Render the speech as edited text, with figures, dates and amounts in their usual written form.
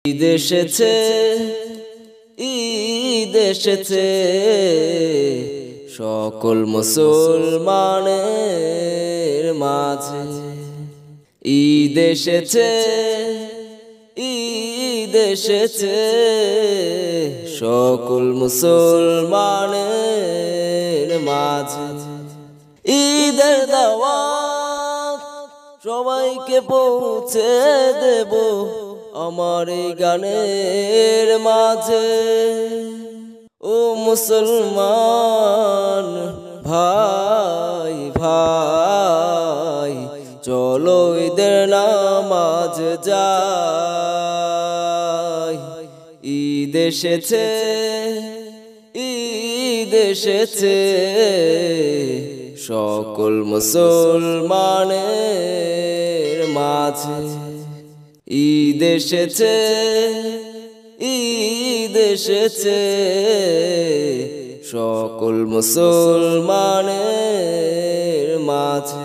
ঈদ এসেছে, ঈদ এসেছে, সকল মুসলমানের মাঝে। ঈদ এসেছে, ঈদ এসেছে, সকল মুসলমানের মাঝে। ঈদের দাওয়াত সবাইকে পৌঁছে দেব আমার এই গানের মাঝে। ও মুসলমান ভাই ভাই, চলো ঈদের নামাজ যাই। ঈদ এসেছে, ঈদ এসেছে, সকল মুসলমানের মাঝে। ঈদ এসেছে, ঈদ এসেছে, সকল মুসলমানের মাঝে।